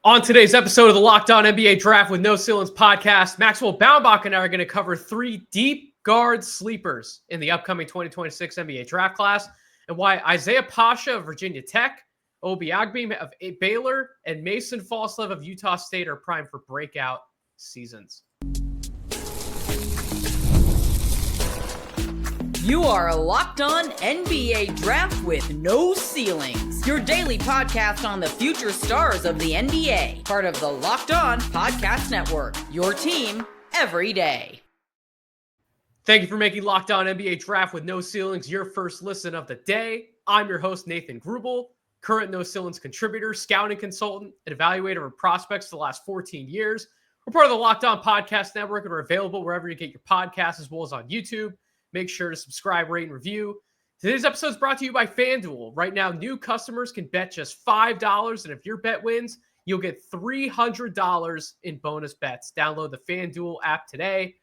On today's episode of the Locked On NBA Draft with No Ceilings podcast, Maxwell Baumbach and I are going to cover three deep guard sleepers in the upcoming 2026 NBA draft class and why Izaiah Pasha of Virginia Tech, Obi Agbim of Baylor, and Mason Falslev of Utah State are primed for breakout seasons. You are Locked On NBA Draft with No Ceilings, your daily podcast on the future stars of the NBA, part of the Locked On Podcast Network, your team every day. Thank you for making Locked On NBA Draft with No Ceilings your first listen of the day. I'm your host, Nathan Grubel, current No Ceilings contributor, scouting consultant, and evaluator of prospects for the last 14 years. We're part of the Locked On Podcast Network and we're available wherever you get your podcasts as well as on YouTube. Make sure to subscribe, rate, and review. Today's episode is brought to you by FanDuel. Right now, new customers can bet just $5, and if your bet wins, you'll get $300 in bonus bets. Download the FanDuel app today.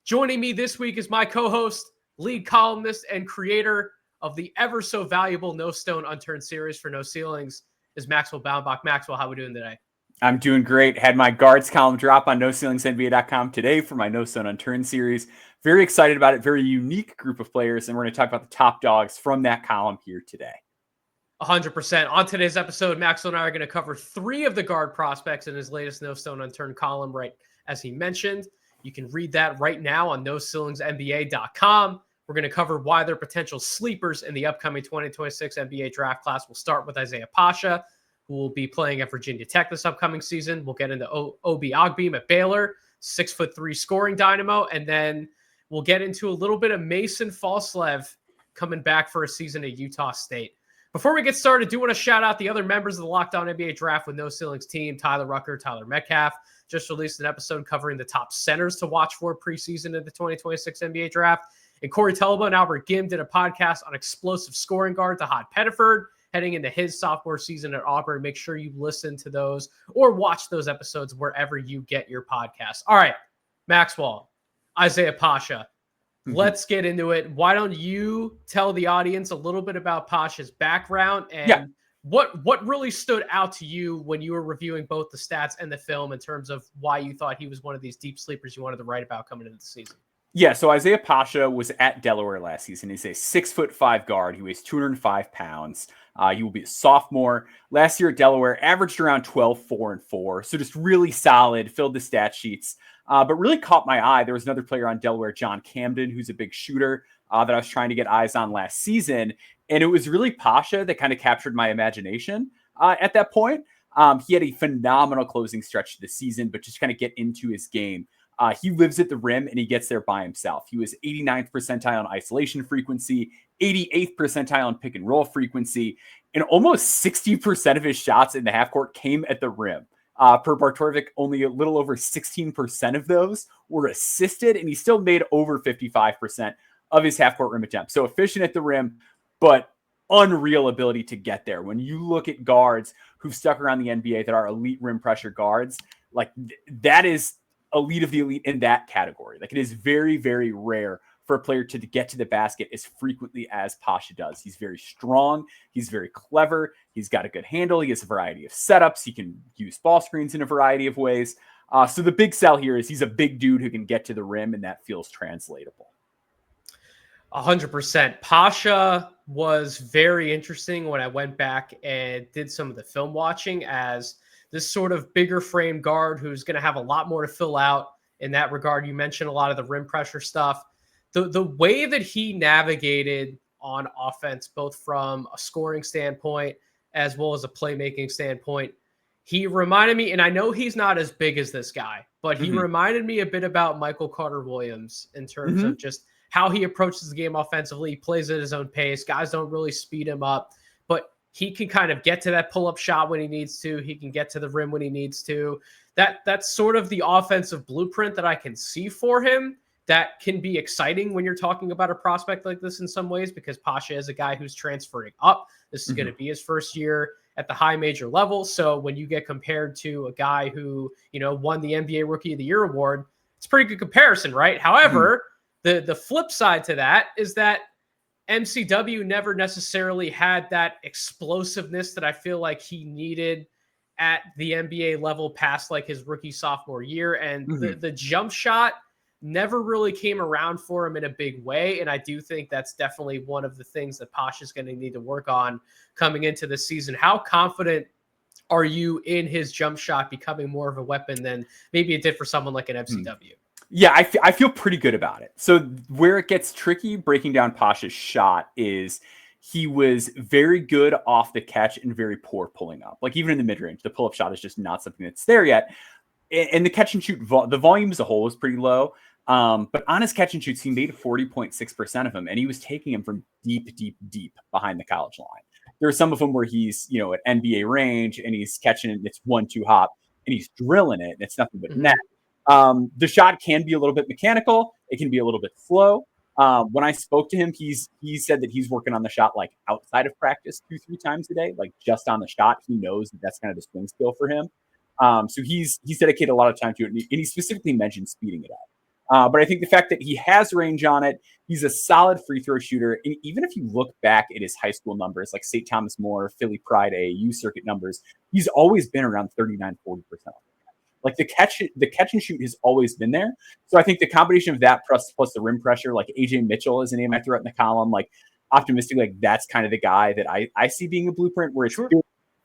Joining me this week is my co-host, lead columnist, and creator of the ever so valuable No Stone Unturned series for No Ceilings, is Maxwell Baumbach. Maxwell, how are we doing today? I'm doing great. Had my guards column drop on NoCeilingsNBA.com today for my No Stone Unturned series. Very excited about it. Very unique group of players, and we're going to talk about the top dogs from that column here today. 100%. On today's episode, Maxwell and I are going to cover three of the guard prospects in his latest No Stone Unturned column, right as he mentioned. You can read that right now on NoCeilingsNBA.com. We're going to cover why they're potential sleepers in the upcoming 2026 NBA draft class. We'll start with Izaiah Pasha, who will be playing at Virginia Tech this upcoming season. We'll get into Obi Agbim at Baylor, 6'3" scoring dynamo, and then we'll get into a little bit of Mason Falslev coming back for a season at Utah State. Before we get started, I do want to shout out the other members of the Locked On NBA Draft with No Ceilings team. Tyler Rucker, Tyler Metcalf just released an episode covering the top centers to watch for preseason in the 2026 NBA Draft. And Corey Teleba and Albert Gim did a podcast on explosive scoring guard Tahad Pettiford heading into his sophomore season at Auburn. Make sure you listen to those or watch those episodes wherever you get your podcasts. All right, Maxwell, Izaiah Pasha. Let's get into it. Why don't you tell the audience a little bit about Pasha's background and what really stood out to you when you were reviewing both the stats and the film in terms of why you thought he was one of these deep sleepers you wanted to write about coming into the season? Yeah, so Izaiah Pasha was at Delaware last season. He's a 6'5" guard. He weighs 205 pounds. He will be a sophomore. Last year at Delaware, averaged around 12, 4, and 4. So just really solid, filled the stat sheets. But really caught my eye. There was another player on Delaware, John Camden, who's a big shooter that I was trying to get eyes on last season. And it was really Pasha that kind of captured my imagination at that point. He had a phenomenal closing stretch to the season, but just kind of get into his game. He lives at the rim and he gets there by himself. He was 89th percentile on isolation frequency, 88th percentile on pick and roll frequency, and almost 60% of his shots in the half court came at the rim. Per Bartorovic, only a little over 16% of those were assisted, and he still made over 55% of his half court rim attempts. So efficient at the rim, but unreal ability to get there. When you look at guards who've stuck around the NBA that are elite rim pressure guards, like that is elite of the elite in that category. Like it is very, very rare for a player to get to the basket as frequently as Pasha does. He's very strong. He's very clever. He's got a good handle. He has a variety of setups. He can use ball screens in a variety of ways. So the big sell here is he's a big dude who can get to the rim, and that feels translatable. 100%. Pasha was very interesting when I went back and did some of the film watching as this sort of bigger frame guard who's going to have a lot more to fill out in that regard. You mentioned a lot of the rim pressure stuff. The way that he navigated on offense, both from a scoring standpoint as well as a playmaking standpoint, he reminded me, and I know he's not as big as this guy, but he reminded me a bit about Michael Carter-Williams in terms of just how he approaches the game offensively. He plays at his own pace. Guys don't really speed him up, but he can kind of get to that pull-up shot when he needs to. He can get to the rim when he needs to. That's sort of the offensive blueprint that I can see for him. That can be exciting when you're talking about a prospect like this in some ways, because Pasha is a guy who's transferring up. This is going to be his first year at the high major level. So when you get compared to a guy who, won the NBA Rookie of the Year award, it's a pretty good comparison, right? However, the flip side to that is that MCW never necessarily had that explosiveness that I feel like he needed at the NBA level past like his rookie sophomore year. And the jump shot never really came around for him in a big way. And I do think that's definitely one of the things that Pasha is going to need to work on coming into the season. How confident are you in his jump shot becoming more of a weapon than maybe it did for someone like an MCW? Yeah, I feel pretty good about it. So where it gets tricky breaking down Pasha's shot is he was very good off the catch and very poor pulling up. Like even in the mid-range, the pull-up shot is just not something that's there yet. And the catch and shoot, the volume as a whole was pretty low. But on his catch and shoots, he made 40.6% of them, and he was taking them from deep, deep, deep behind the college line. There are some of them where he's, at NBA range and he's catching it, and it's 1-2 hop, and he's drilling it, and it's nothing but net. The shot can be a little bit mechanical. It can be a little bit slow. When I spoke to him, he said that he's working on the shot like outside of practice 2-3 times a day, like just on the shot. He knows that that's kind of the swing skill for him. So he's dedicated a lot of time to it, and he specifically mentioned speeding it up. But I think the fact that he has range on it, he's a solid free throw shooter. And even if you look back at his high school numbers, like St. Thomas More, Philly Pride AAU circuit numbers, he's always been around 39-40%. Like the catch and shoot has always been there. So I think the combination of that plus the rim pressure, like AJ Mitchell is a name I threw out in the column, like optimistic, like that's kind of the guy that I see being a blueprint where it's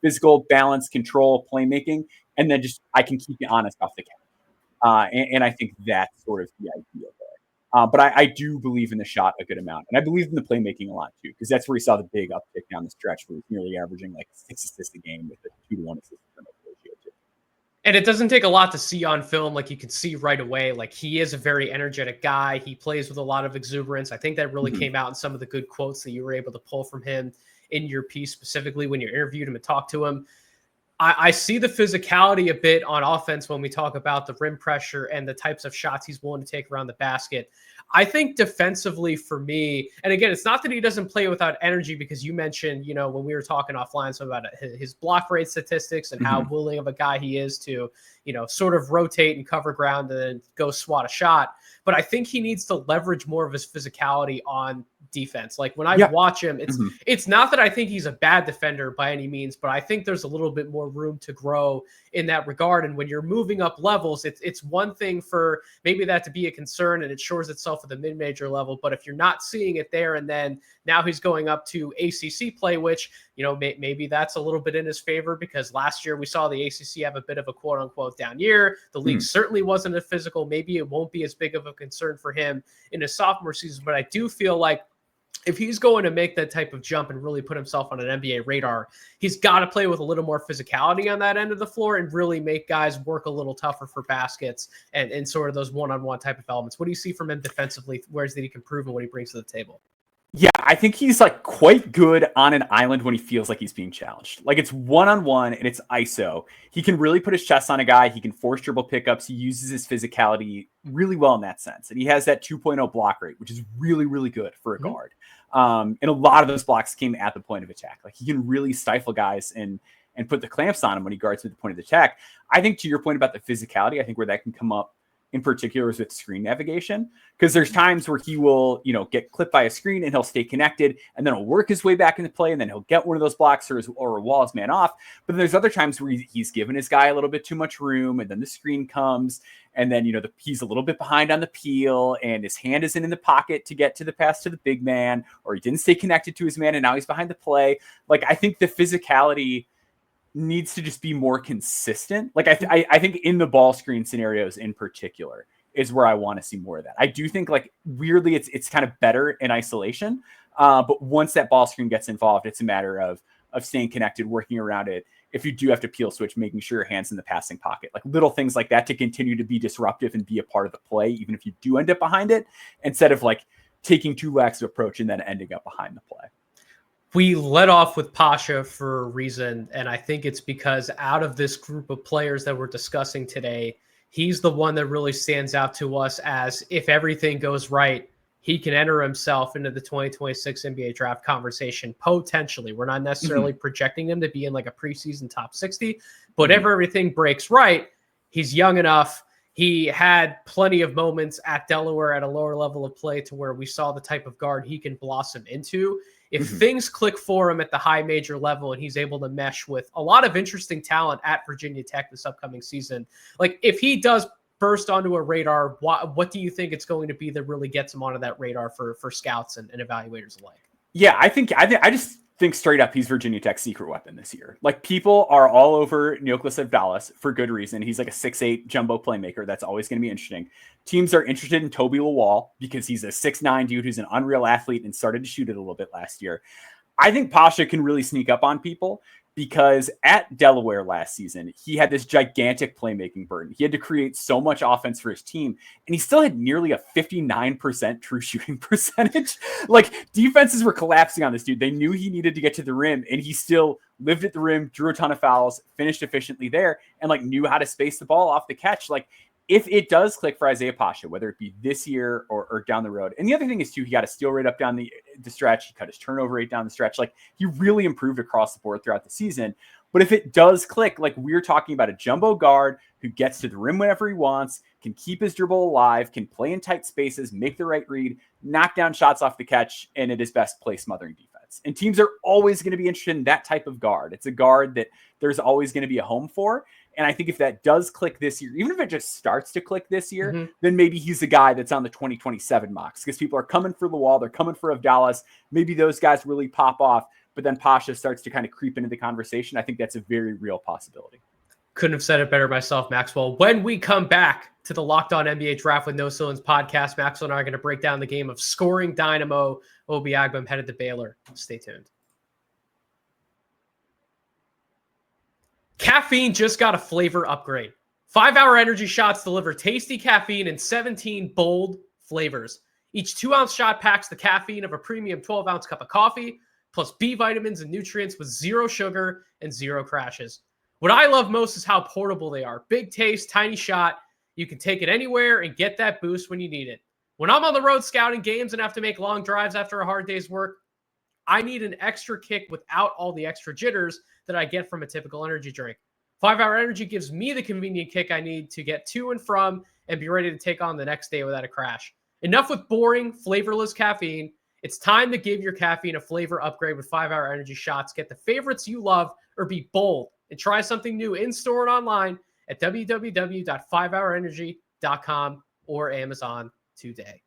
physical, balance, control, playmaking, and then just I can keep you honest off the catch. And I think that's sort of the idea there. But I do believe in the shot a good amount. And I believe in the playmaking a lot too, because that's where he saw the big uptick down the stretch where he's nearly averaging like 6 assists a game with a 2-to-1 assist ratio too. And it doesn't take a lot to see on film. Like you can see right away, like he is a very energetic guy. He plays with a lot of exuberance. I think that really came out in some of the good quotes that you were able to pull from him in your piece, specifically when you interviewed him and talked to him. I see the physicality a bit on offense when we talk about the rim pressure and the types of shots he's willing to take around the basket. I think defensively for me, and again, it's not that he doesn't play without energy, because you mentioned, when we were talking offline, so about his block rate statistics and how willing of a guy he is to, sort of rotate and cover ground and then go swat a shot. But I think he needs to leverage more of his physicality on defense. Like when I watch him, it's not that I think he's a bad defender by any means, but I think there's a little bit more room to grow in that regard. And when you're moving up levels, it's one thing for maybe that to be a concern and it shores itself at the mid-major level. But if you're not seeing it there, and then now he's going up to ACC play, which, maybe that's a little bit in his favor, because last year we saw the ACC have a bit of a quote unquote down year. The league certainly wasn't as physical. Maybe it won't be as big of a concern for him in his sophomore season, but I do feel like if he's going to make that type of jump and really put himself on an NBA radar, he's got to play with a little more physicality on that end of the floor and really make guys work a little tougher for baskets and sort of those one-on-one type of elements. What do you see from him defensively? Where is that he can prove and what he brings to the table? Yeah, I think he's like quite good on an island when he feels like he's being challenged. Like it's one-on-one and it's ISO. He can really put his chest on a guy. He can force dribble pickups. He uses his physicality really well in that sense. And he has that 2.0 block rate, which is really, really good for a guard. And a lot of those blocks came at the point of attack. Like he can really stifle guys and put the clamps on him when he guards at the point of attack. I think to your point about the physicality, I think where that can come up in particular is with screen navigation, because there's times where he will, get clipped by a screen and he'll stay connected and then he'll work his way back into play and then he'll get one of those blocks or a wall's man off. But then there's other times where he's given his guy a little bit too much room and then the screen comes and then, he's a little bit behind on the peel and his hand isn't in the pocket to get to the pass to the big man, or he didn't stay connected to his man and now he's behind the play. Like I think the physicality needs to just be more consistent. Like I think in the ball screen scenarios in particular is where I want to see more of that. I do think like weirdly it's kind of better in isolation. But once that ball screen gets involved, it's a matter of staying connected, working around it. If you do have to peel switch, making sure your hand's in the passing pocket, like little things like that to continue to be disruptive and be a part of the play, even if you do end up behind it, instead of like taking too lax of approach and then ending up behind the play. We led off with Pasha for a reason, and I think it's because out of this group of players that we're discussing today, he's the one that really stands out to us as, if everything goes right, he can enter himself into the 2026 NBA draft conversation, potentially. We're not necessarily projecting him to be in like a preseason top 60, but if everything breaks right, he's young enough. He had plenty of moments at Delaware at a lower level of play to where we saw the type of guard he can blossom into If things click for him at the high major level and he's able to mesh with a lot of interesting talent at Virginia Tech this upcoming season, like if he does burst onto a radar, what do you think it's going to be that really gets him onto that radar for scouts and evaluators alike? Yeah, I just think straight up he's Virginia Tech's secret weapon this year. Like, people are all over Neoklis Avdalas for good reason. He's like a 6'8" jumbo playmaker. That's always going to be interesting. Teams are interested in Toby Lawal because he's a 6'9" dude who's an unreal athlete and started to shoot it a little bit last year. I think Pasha can really sneak up on people because at Delaware last season, he had this gigantic playmaking burden. He had to create so much offense for his team, and he still had nearly a 59% true shooting percentage. Like, defenses were collapsing on this dude. They knew he needed to get to the rim, and he still lived at the rim, drew a ton of fouls, finished efficiently there, and like knew how to space the ball off the catch. Like, if it does click for Izaiah Pasha, whether it be this year or down the road. And the other thing is, too, he got a steal rate up down the stretch. He cut his turnover rate down the stretch. Like, he really improved across the board throughout the season. But if it does click, like, we're talking about a jumbo guard who gets to the rim whenever he wants, can keep his dribble alive, can play in tight spaces, make the right read, knock down shots off the catch, and at his best, play smothering defense. And teams are always going to be interested in that type of guard. It's a guard that there's always going to be a home for. And I think if that does click this year, even if it just starts to click this year, then maybe he's the guy that's on the 2027 mocks because people are coming for the wall. They're coming for Avdalas. Maybe those guys really pop off, but then Pasha starts to kind of creep into the conversation. I think that's a very real possibility. Couldn't have said it better myself, Maxwell. When we come back to the Locked On NBA Draft with No Ceilings podcast, Maxwell and I are going to break down the game of scoring dynamo Obi Agbim headed to Baylor. Stay tuned. Caffeine just got a flavor upgrade. 5-hour energy shots deliver tasty caffeine in 17 bold flavors. Each 2-ounce shot packs the caffeine of a premium 12-ounce cup of coffee, plus B vitamins and nutrients with 0 sugar and 0 crashes. What I love most is how portable they are. Big taste, tiny shot. You can take it anywhere and get that boost when you need it. When I'm on the road scouting games and have to make long drives after a hard day's work, I need an extra kick without all the extra jitters that I get from a typical energy drink. 5-hour energy gives me the convenient kick I need to get to and from and be ready to take on the next day without a crash. Enough with boring, flavorless caffeine. It's time to give your caffeine a flavor upgrade with 5-hour energy shots. Get the favorites you love or be bold and try something new in-store and online at www.5hourenergy.com or Amazon today.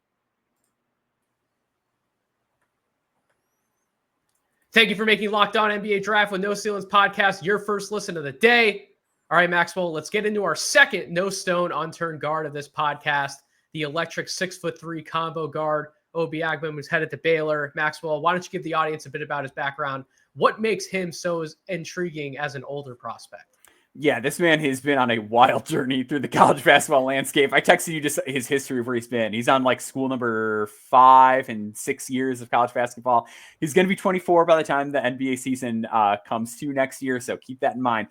Thank you for making Locked On NBA Draft with No Ceilings podcast your first listen of the day. All right, Maxwell, let's get into our second no stone unturned guard of this podcast, the electric 6'3" combo guard, Obi Agbim, who's headed to Baylor. Maxwell, why don't you give the audience a bit about his background? What makes him so intriguing as an older prospect? Yeah, this man has been on a wild journey through the college basketball landscape. I texted you just his history of where he's been. He's on like school number 5 and 6 years of college basketball. He's going to be 24 by the time the NBA season comes to next year, so keep that in mind.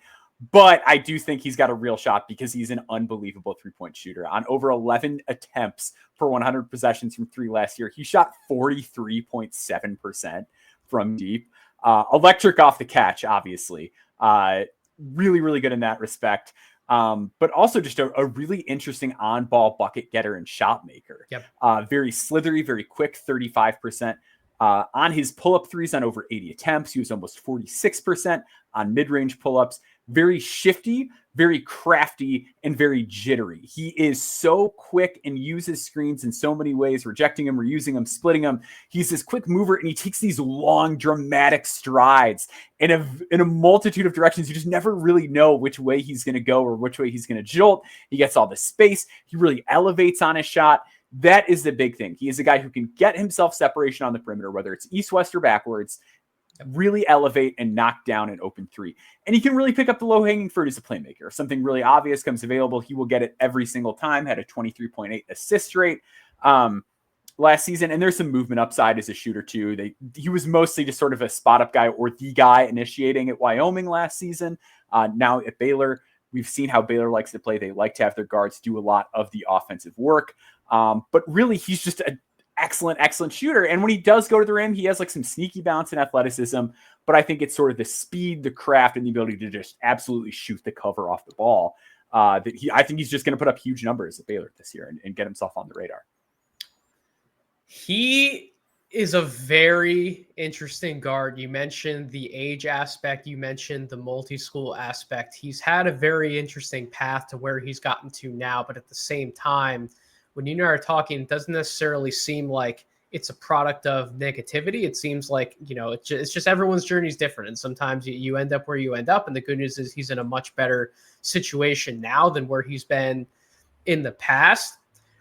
But I do think he's got a real shot because he's an unbelievable three-point shooter. On over 11 attempts per 100 possessions from 3 last year, he shot 43.7% from deep. Electric off the catch, obviously. Really, really good in that respect. But also just a really interesting on-ball bucket getter and shot maker. Yep. Very slithery, very quick, 35%. On his pull-up threes on over 80 attempts, he was almost 46% on mid-range pull-ups. Very shifty, very crafty, and very jittery. He is so quick and uses screens in so many ways, rejecting them, reusing them, splitting them. He's this quick mover, and he takes these long, dramatic strides in a multitude of directions. You just never really know which way he's going to go or which way he's going to jolt. He gets all the space. He really elevates on his shot. That is the big thing. He is a guy who can get himself separation on the perimeter, whether it's east, west, or backwards, really elevate and knock down an open three. And he can really pick up the low-hanging fruit as a playmaker. If something really obvious comes available, he will get it every single time. Had a 23.8 assist rate last season. And there's some movement upside as a shooter, too. He was mostly just sort of a spot-up guy or the guy initiating at Wyoming last season. Now at Baylor, we've seen how Baylor likes to play. They like to have their guards do a lot of the offensive work. But really, he's just an excellent shooter. And when he does go to the rim, he has like some sneaky bounce and athleticism. But I think it's sort of the speed, the craft, and the ability to just absolutely shoot the cover off the ball. I think he's just going to put up huge numbers at Baylor this year and get himself on the radar. He is a very interesting guard. You mentioned the age aspect. You mentioned the multi-school aspect. He's had a very interesting path to where he's gotten to now. But at the same time, when you and I are talking, it doesn't necessarily seem like it's a product of negativity. It seems like, it's just everyone's journey is different. And sometimes you end up where you end up. And the good news is he's in a much better situation now than where he's been in the past.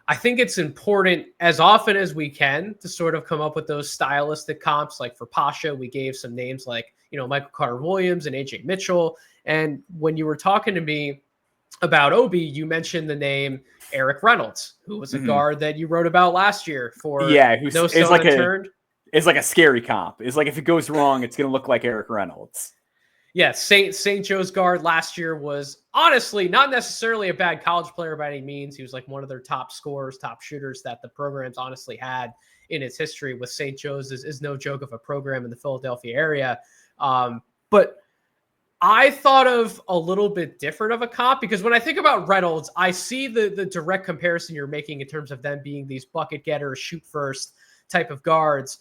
I think it's important as often as we can to sort of come up with those stylistic comps. Like for Pasha, we gave some names like, Michael Carter-Williams and AJ Mitchell. And when you were talking to me about Obi, you mentioned the name Eric Reynolds, who was a guard that you wrote about last year for No Stone Unturned. It's like a scary comp. It's like if it goes wrong, it's going to look like Eric Reynolds. Yeah, St. Joe's guard last year was honestly not necessarily a bad college player by any means. He was like one of their top scorers, top shooters that the program's honestly had in its history. With St. Joe's is no joke of a program in the Philadelphia area. But I thought of a little bit different of a comp because when I think about Reynolds, I see the direct comparison you're making in terms of them being these bucket getters, shoot first type of guards.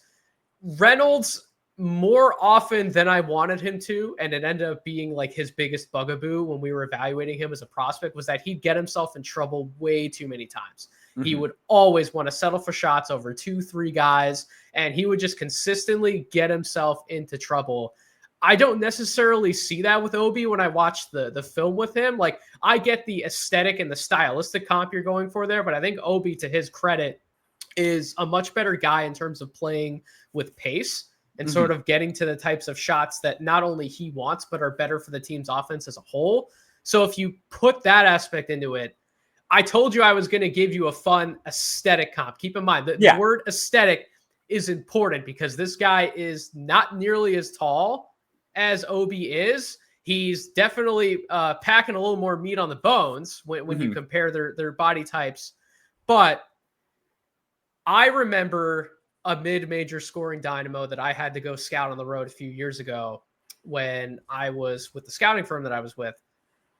Reynolds, more often than I wanted him to, and it ended up being like his biggest bugaboo when we were evaluating him as a prospect, was that he'd get himself in trouble way too many times. He would always want to settle for shots over 2-3 guys, and he would just consistently get himself into trouble. I don't necessarily see that with Obi when I watch the film with him. Like, I get the aesthetic and the stylistic comp you're going for there, but I think Obi, to his credit, is a much better guy in terms of playing with pace and sort of getting to the types of shots that not only he wants, but are better for the team's offense as a whole. So if you put that aspect into it, I told you I was going to give you a fun aesthetic comp. Keep in mind that the word aesthetic is important because this guy is not nearly as tall as Obi is. He's definitely packing a little more meat on the bones when you compare their body types. But I remember a mid-major scoring dynamo that I had to go scout on the road a few years ago when I was with the scouting firm that I was with.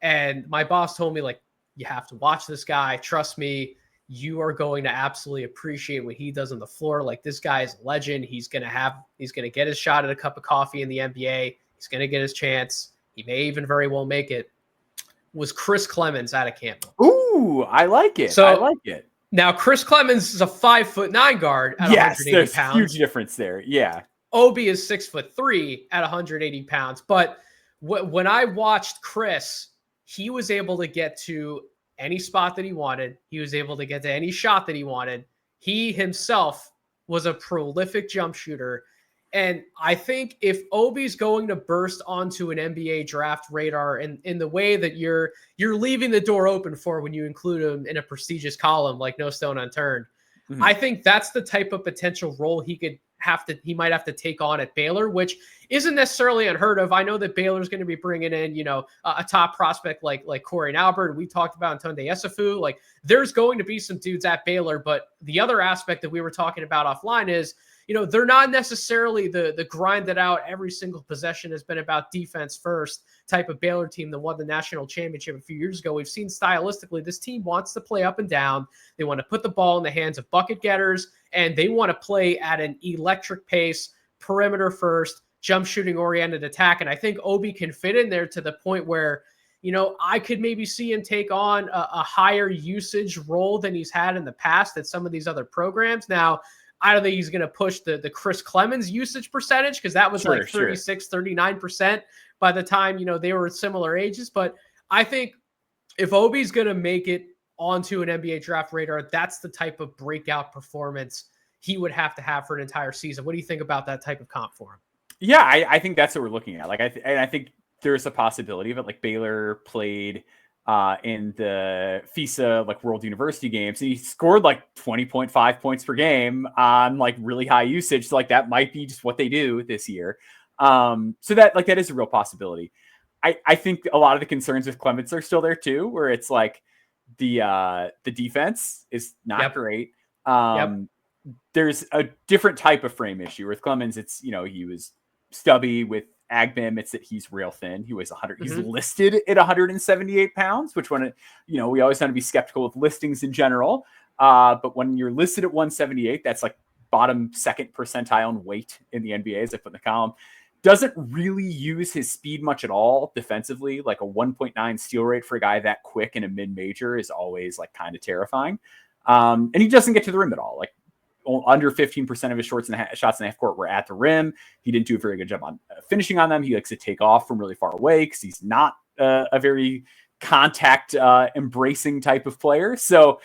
And my boss told me, like, you have to watch this guy. Trust me, you are going to absolutely appreciate what he does on the floor. Like, this guy is a legend. He's going to get his shot at a cup of coffee in the NBA. He's going to get his chance. He may even very well make it. Was Chris Clemens out of Campbell. Ooh, I like it. Now, Chris Clemens is a 5'9" guard at 180 pounds. Huge difference there. Yeah. Obi is 6'3" at 180 pounds. But when I watched Chris, he was able to get to any spot that he wanted. He was able to get to any shot that he wanted. He himself was a prolific jump shooter. And I think if Obi's going to burst onto an NBA draft radar in the way that you're leaving the door open for when you include him in a prestigious column like No Stone Unturned, I think that's the type of potential role he might have to take on at Baylor, which isn't necessarily unheard of. I know that Baylor's going to be bringing in, a top prospect like Corey and Albert. We talked about Tunde Esafu. Like, there's going to be some dudes at Baylor, but the other aspect that we were talking about offline is, they're not necessarily the grinded out every single possession has been about defense first type of Baylor team that won the national championship a few years ago. We've seen stylistically this team wants to play up and down. They want to put the ball in the hands of bucket getters, and they want to play at an electric pace, perimeter first, jump shooting oriented attack. And I think Obi can fit in there to the point where, I could maybe see him take on a higher usage role than he's had in the past at some of these other programs. Now, I don't think he's going to push the Chris Clemens usage percentage because that was 39% by the time, they were similar ages. But I think if Obi's going to make it onto an NBA draft radar, that's the type of breakout performance he would have to have for an entire season. What do you think about that type of comp for him? Yeah, I think that's what we're looking at. Like, I think there's a possibility of it. Like, Baylor played in the FISA World University games, and he scored 20.5 points per game on really high usage. So that might be just what they do this year. So that is a real possibility. I think a lot of the concerns with Clemens are still there too, where it's the defense is not great. There's a different type of frame issue with Clemens. It's, he was stubby. With Agbim, it's that he's real thin. He weighs 100. He's listed at 178 pounds, which we always want to be skeptical of listings in general. But when you're listed at 178, that's bottom second percentile in weight in the NBA, as I put in the column. Doesn't really use his speed much at all defensively. Like a 1.9 steal rate for a guy that quick in a mid-major is always like kind of terrifying. And he doesn't get to the rim at all. Like under 15% of his shots in the half court were at the rim. He didn't do a very good job on finishing on them. He likes to take off from really far away because he's not a very contact embracing type of player. So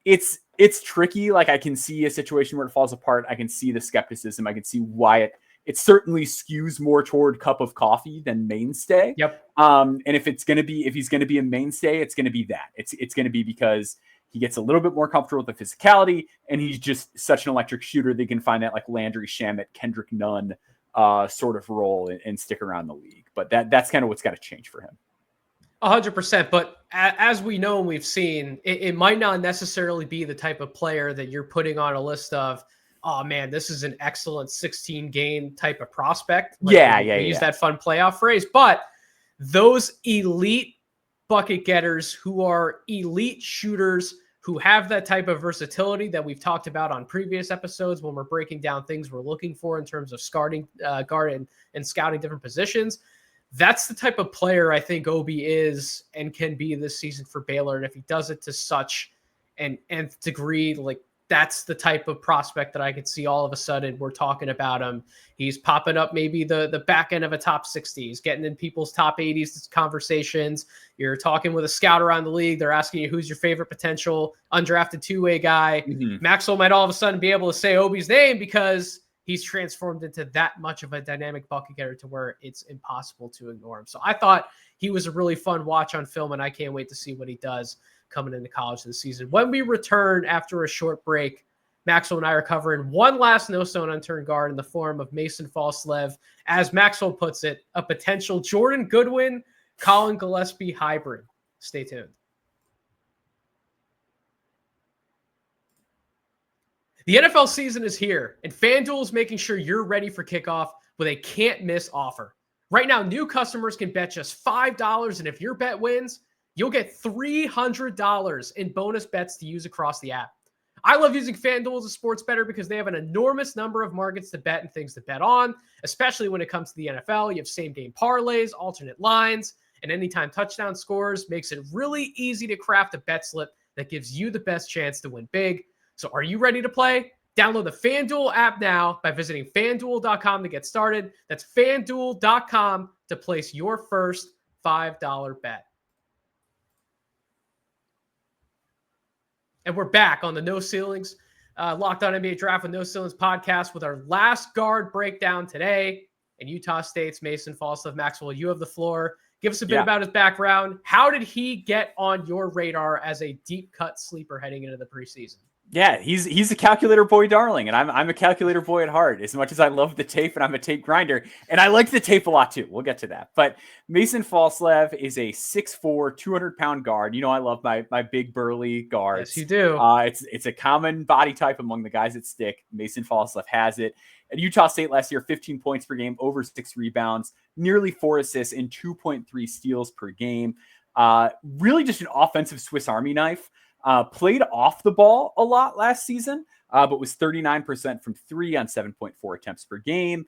it's tricky. Like I can see a situation where it falls apart. I can see the skepticism. I can see why it certainly skews more toward cup of coffee than mainstay. Yep. And if he's going to be a mainstay, it's going to be that. It's going to be because he gets a little bit more comfortable with the physicality, and he's just such an electric shooter. They can find that like Landry Shamet, Kendrick Nunn sort of role and stick around the league. But that's kind of what's got to change for him. 100%. But as we know and we've seen, it might not necessarily be the type of player that you're putting on a list of, oh man, this is an excellent 16 game type of prospect. Like use that fun playoff phrase. But those elite bucket getters who are elite shooters who have that type of versatility that we've talked about on previous episodes when we're breaking down things we're looking for in terms of guard and scouting different positions. That's the type of player I think Obi is and can be this season for Baylor. And if he does it to such an nth degree, like that's the type of prospect that I could see all of a sudden we're talking about him. He's popping up maybe the back end of a top 60. He's getting in people's top 80s conversations. You're talking with a scout around the league. They're asking you who's your favorite potential undrafted two-way guy. Mm-hmm. Maxwell might all of a sudden be able to say Obi's name because he's transformed into that much of a dynamic bucket getter to where it's impossible to ignore him. So I thought he was a really fun watch on film, and I can't wait to see what he does coming into college this season. When we return after a short break, Maxwell and I are covering one last no stone unturned guard in the form of Mason Falslev. As Maxwell puts it, a potential Jordan Goodwin, Colin Gillespie hybrid. Stay tuned. The NFL season is here, and FanDuel is making sure you're ready for kickoff with a can't-miss offer. Right now, new customers can bet just $5, and if your bet wins, you'll get $300 in bonus bets to use across the app. I love using FanDuel as a sports bettor because they have an enormous number of markets to bet and things to bet on, especially when it comes to the NFL. You have same-game parlays, alternate lines, and anytime touchdown scores makes it really easy to craft a bet slip that gives you the best chance to win big. So are you ready to play? Download the FanDuel app now by visiting FanDuel.com to get started. That's FanDuel.com to place your first $5 bet. And we're back on the No Ceilings, Locked On NBA Draft with No Ceilings podcast with our last guard breakdown today. And Utah State's Mason Falslev. Maxwell, you have the floor. Give us a bit about his background. How did he get on your radar as a deep cut sleeper heading into the preseason? Yeah, he's a calculator boy darling, and I'm a calculator boy at heart. As much as I love the tape, and I'm a tape grinder, and I like the tape a lot too. We'll get to that. But Mason Falslev is a 6'4", 200-pound guard. You know I love my big burly guards. Yes, you do. It's a common body type among the guys that stick. Mason Falslev has it. At Utah State last year, 15 points per game, over 6 rebounds, nearly 4 assists, and 2.3 steals per game. Really just an offensive Swiss Army knife. Played off the ball a lot last season, but was 39% from 3 on 7.4 attempts per game.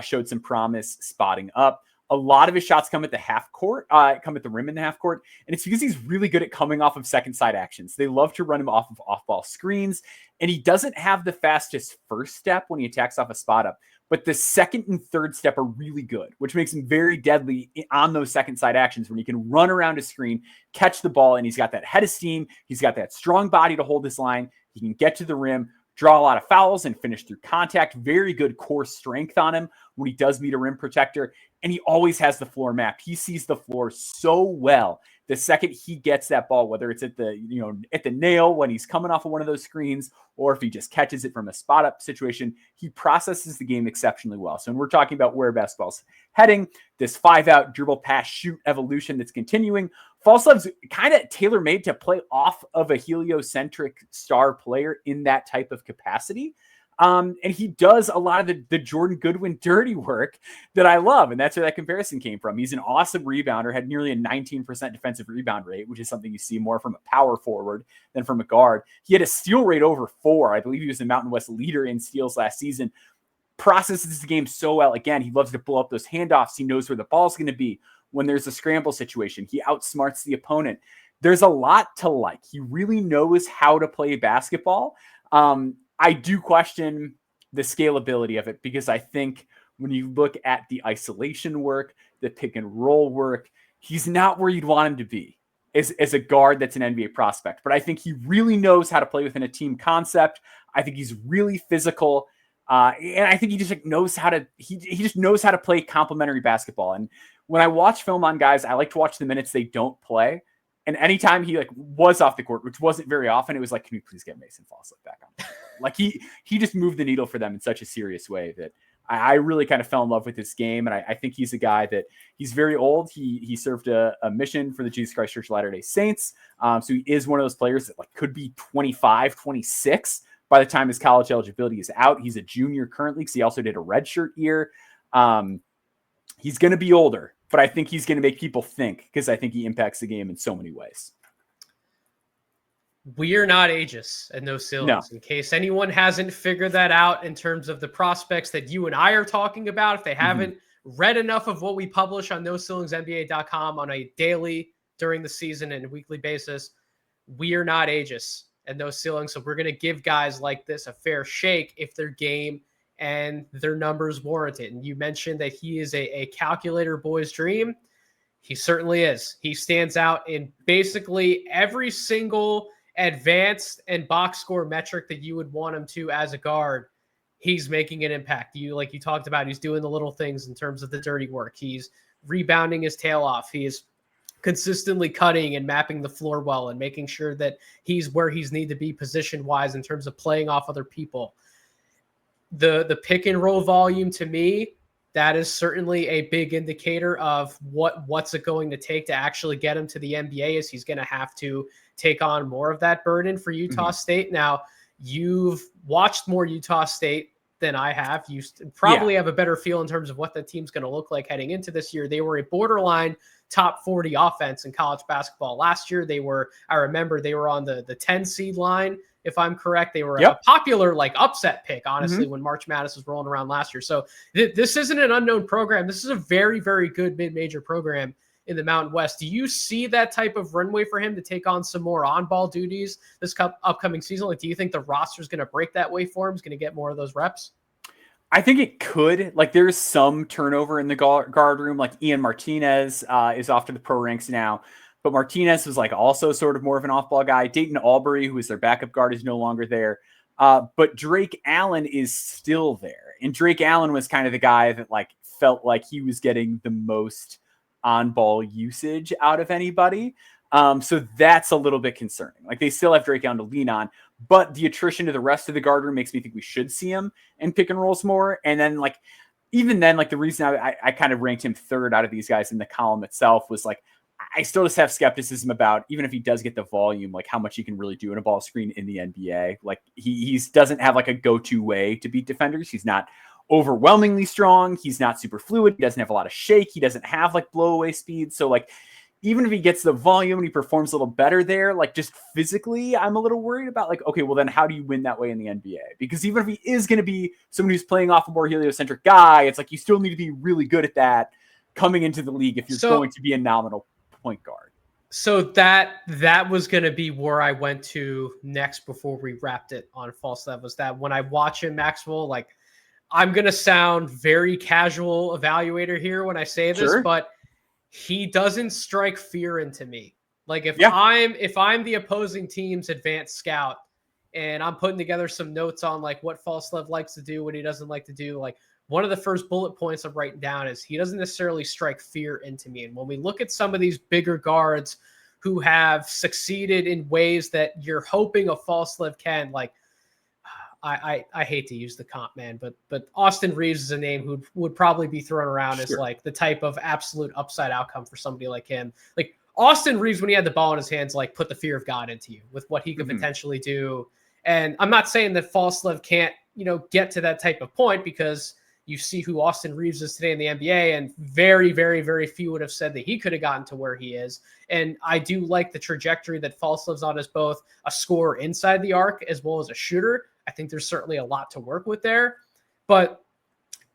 Showed some promise spotting up. A lot of his shots come at the half court, come at the rim in the half court. And it's because he's really good at coming off of second side actions. They love to run him off of off-ball screens. And he doesn't have the fastest first step when he attacks off a spot up. But the second and third step are really good, which makes him very deadly on those second side actions when he can run around a screen, catch the ball, and he's got that head of steam. He's got that strong body to hold this line. He can get to the rim, draw a lot of fouls, and finish through contact. Very good core strength on him when he does meet a rim protector. And he always has the floor mapped. He sees the floor so well. The second he gets that ball, whether it's at the nail when he's coming off of one of those screens, or if he just catches it from a spot up situation, he processes the game exceptionally well. So when we're talking about where basketball's heading, this 5-out dribble pass shoot evolution that's continuing, Falslev's kind of tailor-made to play off of a heliocentric star player in that type of capacity. And he does a lot of the Jordan Goodwin dirty work that I love. And that's where that comparison came from. He's an awesome rebounder, had nearly a 19% defensive rebound rate, which is something you see more from a power forward than from a guard. He had a steal rate over 4. I believe he was the Mountain West leader in steals last season. Processes the game so well. Again, he loves to blow up those handoffs. He knows where the ball's going to be when there's a scramble situation. He outsmarts the opponent. There's a lot to like. He really knows how to play basketball. I do question the scalability of it because I think when you look at the isolation work, the pick and roll work, he's not where you'd want him to be as a guard that's an NBA prospect. But I think he really knows how to play within a team concept. I think he's really physical. And I think he just knows how to, he just knows how to play complementary basketball. And when I watch film on guys, I like to watch the minutes they don't play. And anytime he was off the court, which wasn't very often, it was like, can we please get Mason Falslev back on? Like he just moved the needle for them in such a serious way that I really kind of fell in love with his game. And I think he's a guy that he's very old. He served a mission for the Jesus Christ Church of Latter-day Saints. So he is one of those players that could be 25, 26 by the time his college eligibility is out. He's a junior currently because he also did a redshirt year. He's going to be older, but I think he's going to make people think because I think he impacts the game in so many ways. We are not ageist at No Ceilings. No. In case anyone hasn't figured that out in terms of the prospects that you and I are talking about, if they haven't read enough of what we publish on NoCeilingsNBA.com on a daily, during the season, and weekly basis, we are not ageist at No Ceilings. So we're going to give guys like this a fair shake if their game and their numbers warrant it. And you mentioned that he is a calculator boy's dream. He certainly is. He stands out in basically every single advanced and box score metric that you would want him to as a guard. He's making an impact. Like you talked about, he's doing the little things in terms of the dirty work. He's rebounding his tail off. He is consistently cutting and mapping the floor well and making sure that he's where he's need to be position wise in terms of playing off other people. The pick and roll volume, to me, that is certainly a big indicator of what's it going to take to actually get him to the NBA. Is he's going to have to take on more of that burden for Utah State. Now, you've watched more Utah State than I have. You probably have a better feel in terms of what the team's going to look like heading into this year. They were a borderline top 40 offense in college basketball last year. I remember they were on the 10 seed line. If I'm correct, they were a popular upset pick, honestly, when March Madness was rolling around last year. So this isn't an unknown program. This is a very, very good mid-major program in the Mountain West. Do you see that type of runway for him to take on some more on-ball duties this upcoming season? Do you think the roster is going to break that way for him? Is going to get more of those reps? I think it could. There's some turnover in the guard room. Ian Martinez is off to the pro ranks now. But Martinez was also sort of more of an off-ball guy. Dayton Albury, who is their backup guard, is no longer there. But Drake Allen is still there. And Drake Allen was kind of the guy that felt like he was getting the most on-ball usage out of anybody. So that's a little bit concerning. They still have Drake Allen to lean on, but the attrition to the rest of the guard room makes me think we should see him in pick and rolls more. And then even then, the reason I kind of ranked him third out of these guys in the column itself was I still just have skepticism about, even if he does get the volume, how much he can really do in a ball screen in the NBA. He doesn't have a go-to way to beat defenders. He's not overwhelmingly strong. He's not super fluid. He doesn't have a lot of shake. He doesn't have blow away speed. So even if he gets the volume and he performs a little better there, just physically, I'm a little worried about okay, well then how do you win that way in the NBA? Because even if he is going to be someone who's playing off a more heliocentric guy, it's you still need to be really good at that coming into the league if you're going to be a nominal point guard. So that was going to be where I went to next before we wrapped it on Falslev, was that when I watch him, Maxwell, I'm going to sound very casual evaluator here when I say this, but he doesn't strike fear into me. If I'm the opposing team's advanced scout and I'm putting together some notes on what Falslev likes to do, what he doesn't like to do, one of the first bullet points I'm writing down is he doesn't necessarily strike fear into me. And when we look at some of these bigger guards who have succeeded in ways that you're hoping a Falslev can, I hate to use the comp, man, but Austin Reeves is a name who would probably be thrown around as the type of absolute upside outcome for somebody like him. Austin Reeves, when he had the ball in his hands, put the fear of God into you with what he could potentially do. And I'm not saying that Falslev can't get to that type of point because you see who Austin Reeves is today in the NBA, and very, very, very few would have said that he could have gotten to where he is. And I do like the trajectory that Falslev's on as both a scorer inside the arc as well as a shooter. I think there's certainly a lot to work with there. But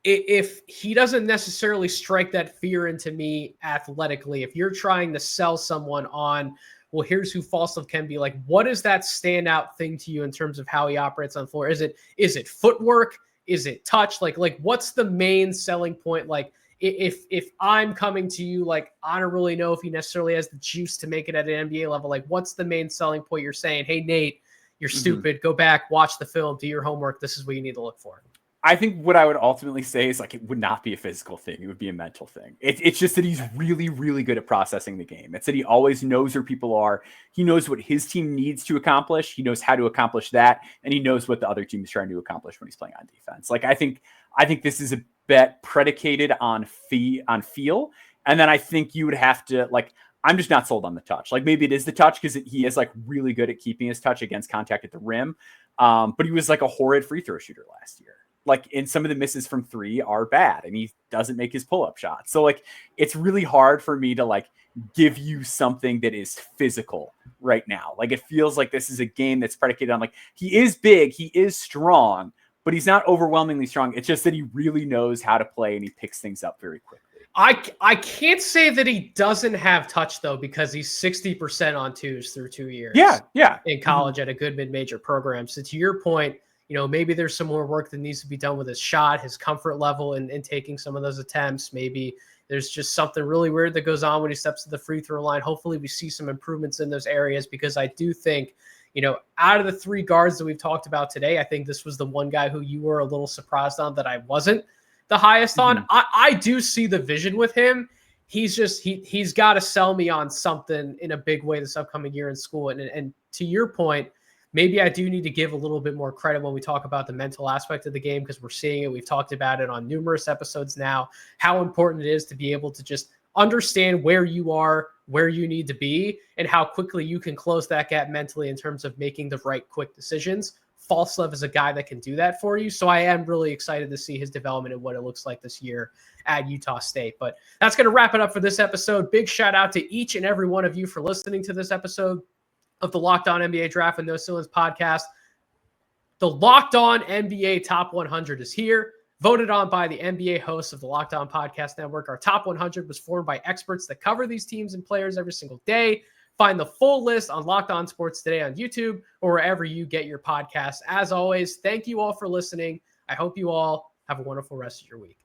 if he doesn't necessarily strike that fear into me athletically, if you're trying to sell someone on, well, here's who Falslev can be, like, what is that standout thing to you in terms of how he operates on the floor? Is it footwork? Is it touch? Like what's the main selling point? Like if I'm coming to you, like, I don't really know if he necessarily has the juice to make it at an NBA level. Like, what's the main selling point? You're saying, hey, Nate, you're stupid. Go back, watch the film, do your homework. This is what you need to look for. I think what I would ultimately say is, like, it would not be a physical thing. It would be a mental thing. It's just that he's really, really good at processing the game. It's that he always knows where people are. He knows what his team needs to accomplish. He knows how to accomplish that. And he knows what the other team is trying to accomplish when he's playing on defense. Like, I think this is a bet predicated on feel. And then I think you would have to, like, I'm just not sold on the touch. Like, maybe it is the touch because he is, like, really good at keeping his touch against contact at the rim. But he was, like, a horrid free throw shooter last year. Like, and some of the misses from three are bad, and he doesn't make his pull-up shots. So, like, it's really hard for me to, like, give you something that is physical right now. Like, it feels like this is a game that's predicated on, like, he is big, he is strong, but he's not overwhelmingly strong. It's just that he really knows how to play, and he picks things up very quickly. I can't say that he doesn't have touch, though, because he's 60% on twos through 2 years. Yeah. In college at a good mid-major program. So to your point, maybe there's some more work that needs to be done with his shot, his comfort level in taking some of those attempts. Maybe there's just something really weird that goes on when he steps to the free throw line. Hopefully we see some improvements in those areas, because I do think, out of the three guards that we've talked about today, I think this was the one guy who you were a little surprised on that I wasn't the highest on. I do see the vision with him. He's just, he's got to sell me on something in a big way this upcoming year in school. And to your point, maybe I do need to give a little bit more credit when we talk about the mental aspect of the game, because we're seeing it. We've talked about it on numerous episodes now, how important it is to be able to just understand where you are, where you need to be, and how quickly you can close that gap mentally in terms of making the right quick decisions. Falslev is a guy that can do that for you. So I am really excited to see his development and what it looks like this year at Utah State. But that's going to wrap it up for this episode. Big shout out to each and every one of you for listening to this episode of the Locked On NBA Draft with No Ceilings podcast. The Locked On NBA Top 100 is here, voted on by the NBA hosts of the Locked On Podcast Network. Our Top 100 was formed by experts that cover these teams and players every single day. Find the full list on Locked On Sports Today on YouTube or wherever you get your podcasts. As always, thank you all for listening. I hope you all have a wonderful rest of your week.